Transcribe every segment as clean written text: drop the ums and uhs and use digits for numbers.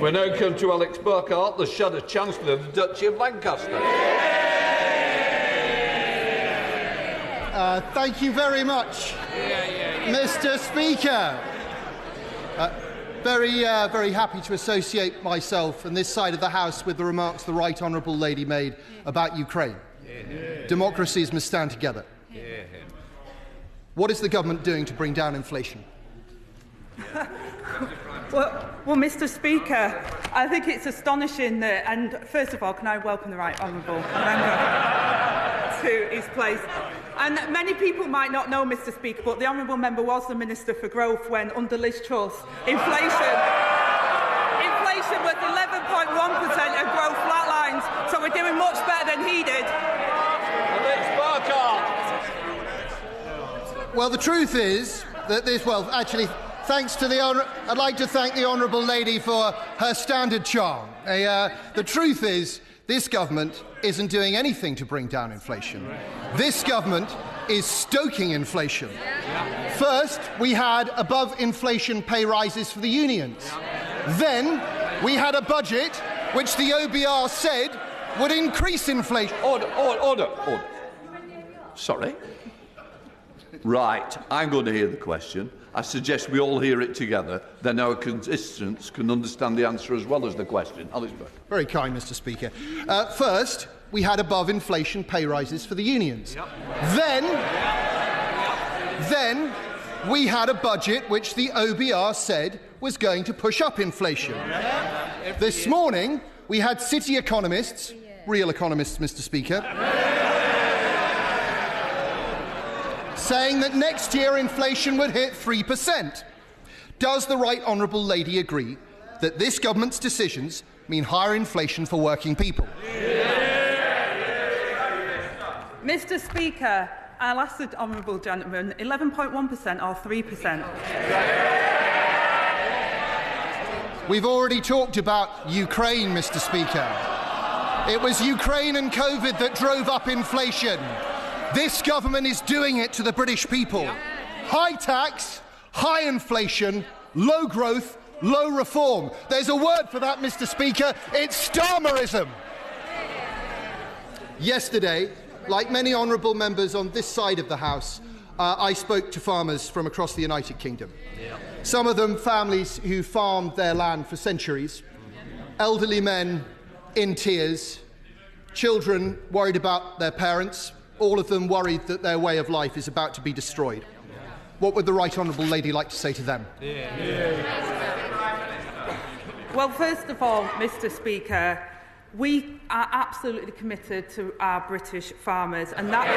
We now come to Alex Burkhardt, the Shadow Chancellor of the Duchy of Lancaster. Thank you very much, Mr. Speaker. Very happy to associate myself and this side of the House with the remarks the Right Honourable Lady made about Ukraine. Democracies must stand together. What is the government doing to bring down inflation? Well, Mr. Speaker, I think it's astonishing that, and first of all, can I welcome the Right Honourable Member to his place? And many people might not know, Mr. Speaker, but the Honourable Member was the Minister for Growth when, under Liz Truss, inflation was 11.1% and growth flatlines, so we're doing much better than he did. Well, the truth is that this, thanks to I'd like to thank the Honourable Lady for her standard charm. The truth is, this government isn't doing anything to bring down inflation. This government is stoking inflation. First, we had above-inflation pay rises for the unions. Then, we had a budget which the OBR said would increase inflation. Order. Sorry. Right, I'm going to hear the question. I suggest we all hear it together, then our constituents can understand the answer as well as the question. Alex Burke. Very kind, Mr. Speaker. First, we had above-inflation pay rises for the unions. Then, we had a budget which the OBR said was going to push up inflation. This morning, we had city economists, real economists, Mr. Speaker, saying that next year inflation would hit 3%. Does the Right Honourable Lady agree that this government's decisions mean higher inflation for working people? Mr. Speaker, I'll ask the Honourable Gentleman, 11.1% or 3%? We've already talked about Ukraine, Mr. Speaker. It was Ukraine and COVID that drove up inflation. This government is doing it to the British people. High tax, high inflation, low growth, low reform. There's a word for that, Mr. Speaker. It's Starmerism. Yesterday, like many honourable members on this side of the House, I spoke to farmers from across the United Kingdom. Some of them families who farmed their land for centuries, elderly men in tears, children worried about their parents, all of them worried that their way of life is about to be destroyed. What would the Right Honourable Lady like to say to them? Well, first of all, Mr. Speaker, we are absolutely committed to our British farmers, and that's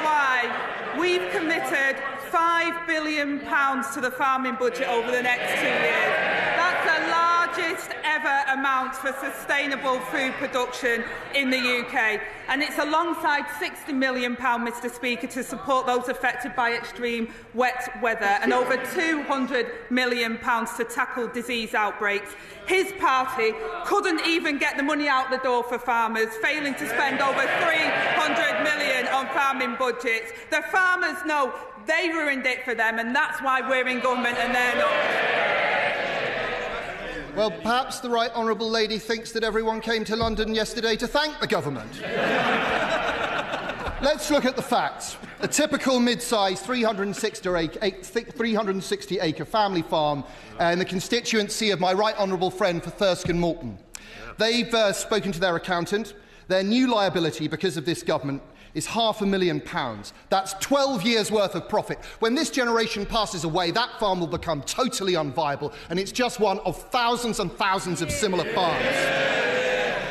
why we've committed £5 billion to the farming budget over the next 2 years. That's the largest ever amount for sustainable food production in the UK. And it's alongside £60 million, Mr. Speaker, to support those affected by extreme wet weather and over £200 million to tackle disease outbreaks. His party couldn't even get the money out the door for farmers, failing to spend over £300 million on farming budgets. The farmers know they ruined it for them, and that's why we're in government and they're not. Well, perhaps the Right Honourable Lady thinks that everyone came to London yesterday to thank the government. Let's look at the facts. A typical mid-sized 360-acre family farm in the constituency of my Right Honourable friend for Thirsk and Moulton. They've spoken to their accountant. Their new liability because of this government is £500,000. That's 12 years' worth of profit. When this generation passes away, that farm will become totally unviable, and it's just one of thousands and thousands of similar farms.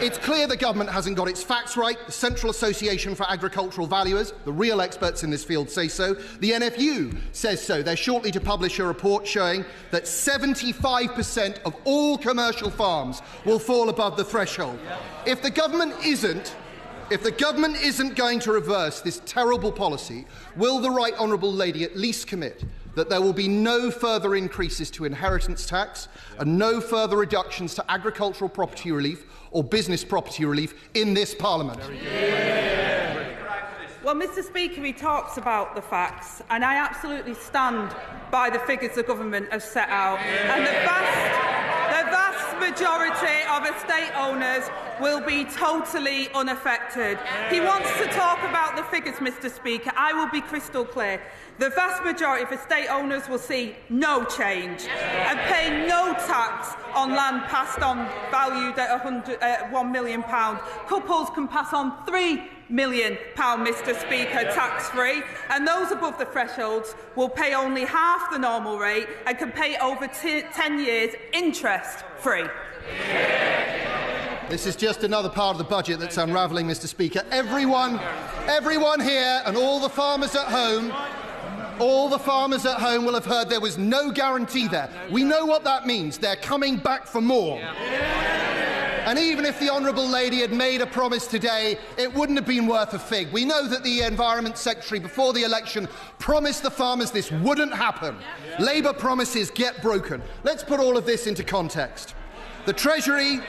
It's clear the government hasn't got its facts right. The Central Association for Agricultural Valuers, the real experts in this field, say so. The NFU says so. They're shortly to publish a report showing that 75% of all commercial farms will fall above the threshold. If the government isn't going to reverse this terrible policy, will the Right Honourable Lady at least commit that there will be no further increases to inheritance tax and no further reductions to agricultural property relief or business property relief in this Parliament? Well, Mr Speaker, he talks about the facts, and I absolutely stand by the figures the government has set out. And the vast majority of estate owners will be totally unaffected. He wants to talk about the figures, Mr Speaker. I will be crystal clear. The vast majority of estate owners will see no change and pay no tax on land passed on valued at £1 million. Couples can pass on £3 million, Mr Speaker, tax-free, and those above the thresholds will pay only half the normal rate and can pay over 10 years interest-free. This is just another part of the budget that's unravelling, Mr Speaker. Everyone here and all the farmers at home will have heard there was no guarantee there. We know what that means. They're coming back for more. And even if the Honourable Lady had made a promise today, it wouldn't have been worth a fig. We know that the Environment Secretary, before the election, promised the farmers this wouldn't happen. Labour promises get broken. Let's put all of this into context. The Treasury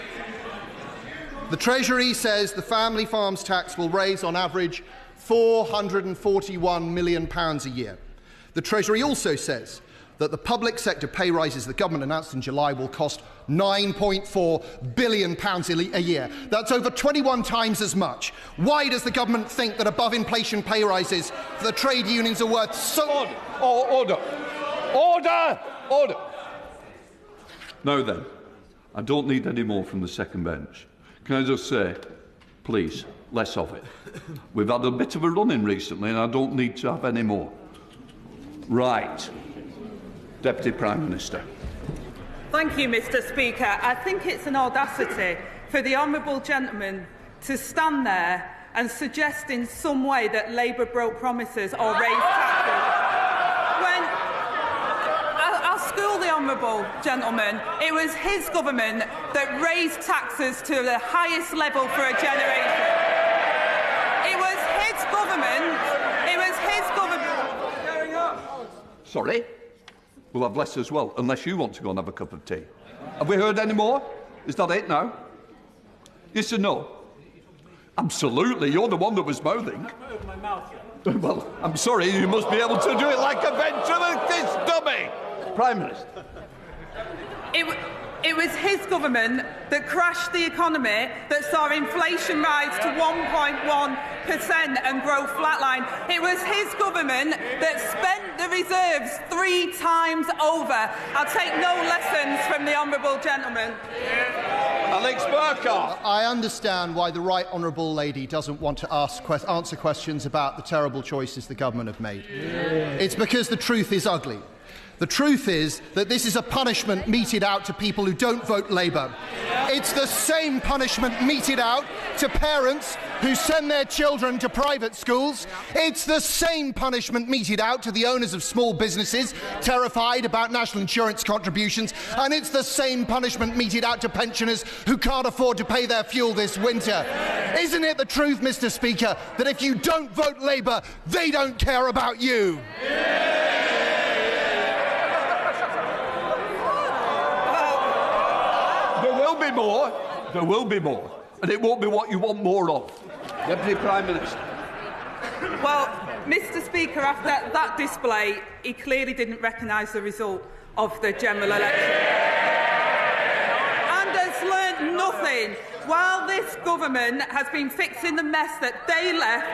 says the family farms tax will raise, on average, £441 million a year. The Treasury also says that the public sector pay rises the government announced in July will cost £9.4 billion a year. That's over 21 times as much. Why does the government think that above-inflation pay rises for the trade unions are worth so... Order! Now then, I don't need any more from the second bench. Can I just say, please, less of it. We've had a bit of a run-in recently and I don't need to have any more. Right. Deputy Prime Minister. Thank you, Mr Speaker. I think it's an audacity for the honourable gentleman to stand there and suggest in some way that Labour broke promises or raised taxes. When I'll school the honourable gentleman, it was his government that raised taxes to the highest level for a generation. It was his government. Sorry? We'll have less as well, unless you want to go and have a cup of tea. Have we heard any more? Is that it now? Yes or no? Absolutely, you're the one that was mouthing. Well, I'm sorry, you must be able to do it like a ventriloquist dummy. Prime Minister. It was his government that crashed the economy, that saw inflation rise to 1.1% and growth flatline. It was his government that spent the reserves 3 times over. I'll take no lessons from the honourable gentleman. Alex Burkhardt. I understand why the Right Honourable Lady doesn't want to answer questions about the terrible choices the government have made. It's because the truth is ugly. The truth is that this is a punishment meted out to people who don't vote Labour. It's the same punishment meted out to parents who send their children to private schools. It's the same punishment meted out to the owners of small businesses terrified about national insurance contributions. And it's the same punishment meted out to pensioners who can't afford to pay their fuel this winter. Isn't it the truth, Mr Speaker, that if you don't vote Labour, they don't care about you? There will be more, and it won't be what you want more of. Deputy Prime Minister. Well, Mr Speaker, after that display, he clearly didn't recognise the result of the general election. And has learnt nothing. While this government has been fixing the mess that they left,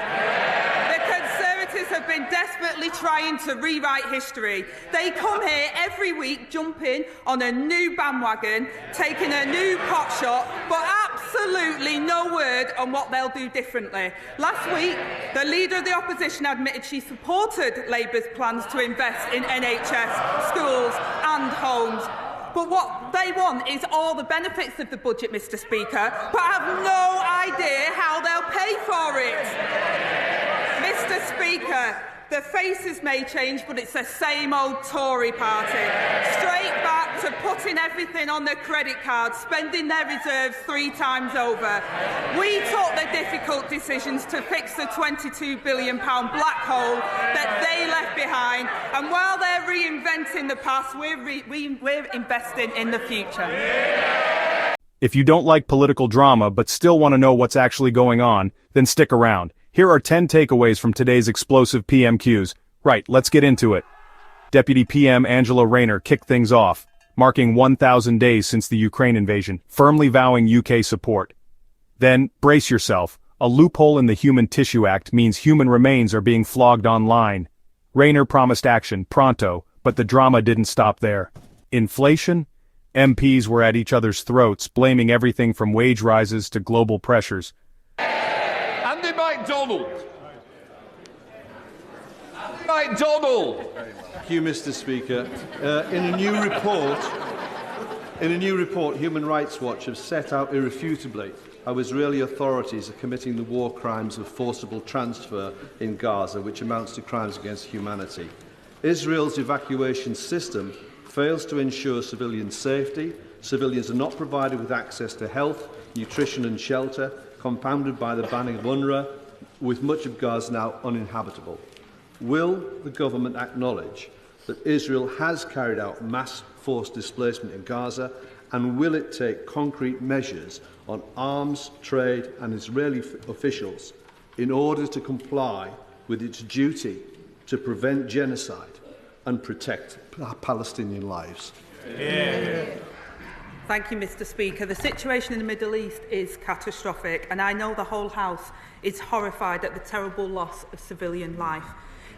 the Conservatives have been desperately trying to rewrite history. They come here every week jumping on a new bandwagon, taking a new pot shot, but absolutely no word on what they'll do differently. Last week, the Leader of the Opposition admitted she supported Labour's plans to invest in NHS, schools and homes. But what they want is all the benefits of the budget, Mr Speaker, but have no idea how they'll pay for it. Mr Speaker, the faces may change, but it's the same old Tory party. Straight back to putting everything on their credit card, spending their reserves 3 times over. We took the difficult decisions to fix the £22 billion black hole that they left behind, and while they're reinventing the past, we're investing in the future. If you don't like political drama but still want to know what's actually going on, then stick around. Here are 10 takeaways from today's explosive PMQs. Right, let's get into it. Deputy PM Angela Rayner kicked things off, marking 1,000 days since the Ukraine invasion, firmly vowing UK support. Then, brace yourself, a loophole in the Human Tissue Act means human remains are being flogged online. Rayner promised action, pronto, but the drama didn't stop there. Inflation? MPs were at each other's throats, blaming everything from wage rises to global pressures. Andy MacDonald! Andy MacDonald! Thank you, Mr. Speaker. In a new report, Human Rights Watch have set out irrefutably how Israeli authorities are committing the war crimes of forcible transfer in Gaza, which amounts to crimes against humanity. Israel's evacuation system fails to ensure civilian safety. Civilians are not provided with access to health, nutrition and shelter, compounded by the banning of UNRWA, with much of Gaza now uninhabitable. Will the government acknowledge that Israel has carried out mass forced displacement in Gaza, and will it take concrete measures on arms, trade and Israeli officials in order to comply with its duty to prevent genocide and protect Palestinian lives? Thank you, Mr. Speaker. The situation in the Middle East is catastrophic, and I know the whole House is horrified at the terrible loss of civilian life.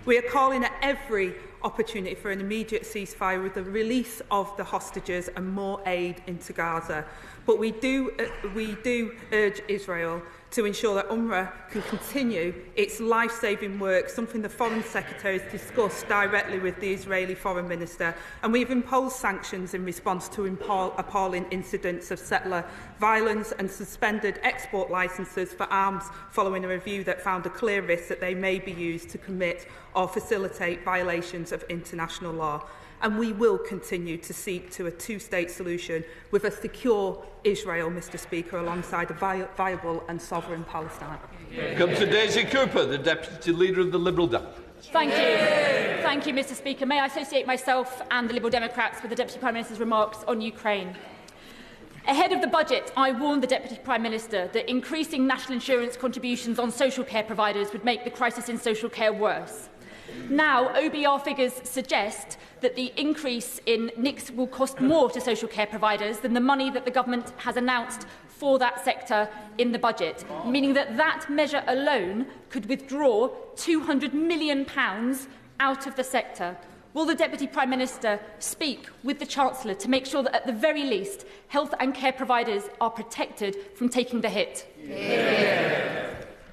We are calling at every opportunity for an immediate ceasefire with the release of the hostages and more aid into Gaza. But we do urge Israel to ensure that UNRWA can continue its life-saving work, something the Foreign Secretary has discussed directly with the Israeli Foreign Minister. And we've imposed sanctions in response to appalling incidents of settler violence and suspended export licences for arms following a review that found a clear risk that they may be used to commit or facilitate violations of international law. And we will continue to seek to a two-state solution with a secure Israel, Mr. Speaker, alongside a viable and sovereign Palestine. Come to Daisy Cooper, the Deputy Leader of the Liberal Democrats. Thank you. Thank you, Mr. Speaker. May I associate myself and the Liberal Democrats with the Deputy Prime Minister's remarks on Ukraine? Ahead of the budget, I warned the Deputy Prime Minister that increasing national insurance contributions on social care providers would make the crisis in social care worse. Now, OBR figures suggest that the increase in NICs will cost more to social care providers than the money that the government has announced for that sector in the budget, meaning that that measure alone could withdraw £200 million out of the sector. Will the Deputy Prime Minister speak with the Chancellor to make sure that, at the very least, health and care providers are protected from taking the hit?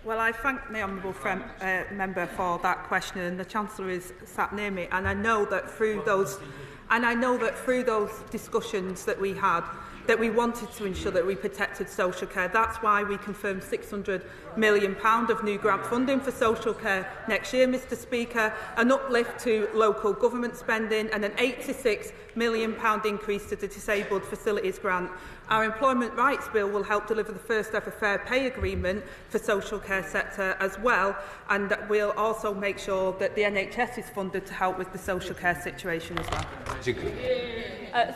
Well, I thank the honourable member for that question, and the Chancellor is sat near me, and I know that through those discussions that we had, that we wanted to ensure that we protected social care. That's why we confirmed £600 million of new grant funding for social care next year, Mr. Speaker, an uplift to local government spending and an £86 million increase to the Disabled Facilities Grant. Our Employment Rights Bill will help deliver the first ever fair pay agreement for social care sector as well, and we'll also make sure that the NHS is funded to help with the social care situation as well.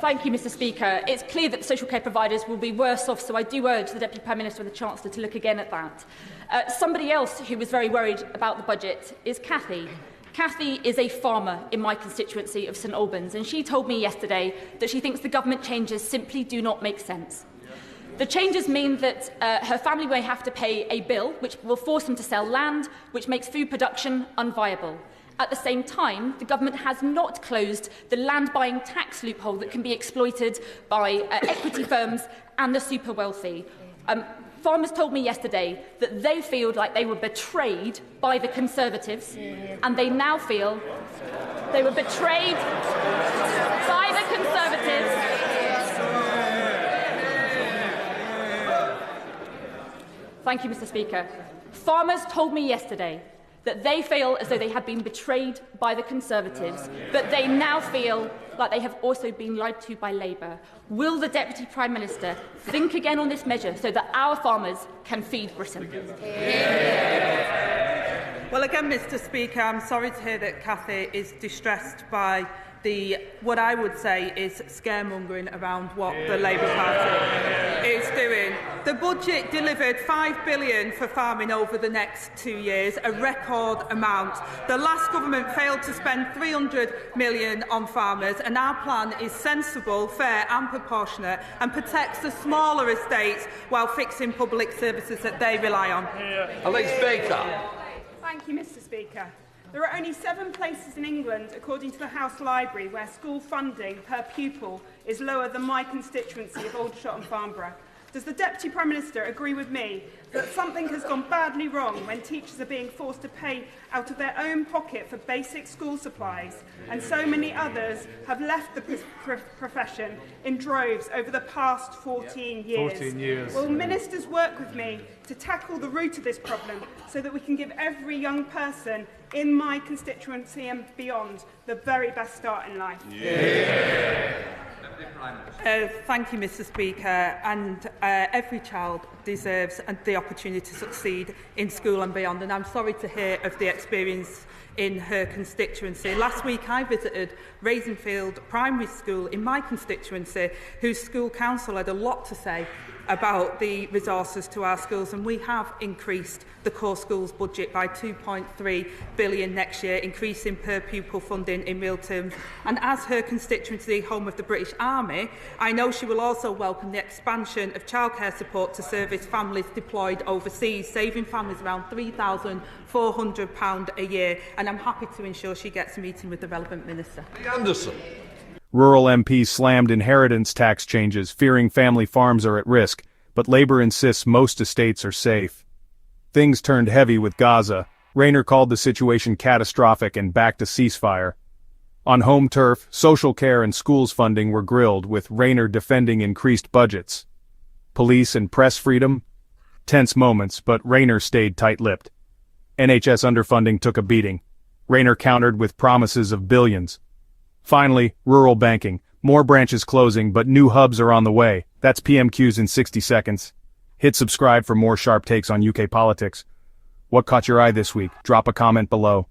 Thank you, Mr. Speaker. It's clear that the social care providers will be worse off, so I do urge the Deputy Prime Minister and the Chancellor to look again at that. Somebody else who was very worried about the budget is Cathy. Cathy is a farmer in my constituency of St Albans, and she told me yesterday that she thinks the government changes simply do not make sense. The changes mean that her family may have to pay a bill which will force them to sell land, which makes food production unviable. At the same time, the government has not closed the land buying tax loophole that can be exploited by equity firms and the super wealthy. Farmers told me yesterday that they feel like they were betrayed by the Conservatives, and they now feel they were betrayed by the Conservatives. Thank you, Mr. Speaker. Farmers told me yesterday that they feel as though they have been betrayed by the Conservatives, but they now feel like they have also been lied to by Labour. Will the Deputy Prime Minister think again on this measure so that our farmers can feed Britain? Well, again, Mr. Speaker, I'm sorry to hear that Cathy is distressed by what I would say is scaremongering around what the Labour Party is doing. The budget delivered £5 billion for farming over the next 2 years, a record amount. The last government failed to spend £300 million on farmers, and our plan is sensible, fair and proportionate and protects the smaller estates while fixing public services that they rely on. Alex Baker. Thank you, Mr. Speaker. There are only 7 places in England, according to the House Library, where school funding per pupil is lower than my constituency of Aldershot and Farnborough. Does the Deputy Prime Minister agree with me that something has gone badly wrong when teachers are being forced to pay out of their own pocket for basic school supplies, and so many others have left the profession in droves over the past 14 years? 14 years. Will ministers work with me to tackle the root of this problem so that we can give every young person in my constituency and beyond the very best start in life? Thank you, Mr. Speaker. And every child deserves the opportunity to succeed in school and beyond. And I'm sorry to hear of the experience in her constituency. Last week I visited Raisingfield Primary School in my constituency, whose school council had a lot to say about the resources to our schools, and we have increased the core schools budget by £2.3 billion next year, increasing per pupil funding in real terms. And as her constituency, home of the British Army, I know she will also welcome the expansion of childcare support to service families deployed overseas, saving families around £3,400 a year. And I'm happy to ensure she gets a meeting with the relevant minister. Anderson. Rural MPs slammed inheritance tax changes, fearing family farms are at risk, but Labour insists most estates are safe. Things turned heavy with Gaza. Rayner called the situation catastrophic and backed a ceasefire. On home turf, social care and schools funding were grilled, with Rayner defending increased budgets. Police and press freedom? Tense moments, but Rayner stayed tight-lipped. NHS underfunding took a beating. Rayner countered with promises of billions. Finally, rural banking. More branches closing, but new hubs are on the way. That's PMQs in 60 seconds. Hit subscribe for more sharp takes on UK politics. What caught your eye this week? Drop a comment below.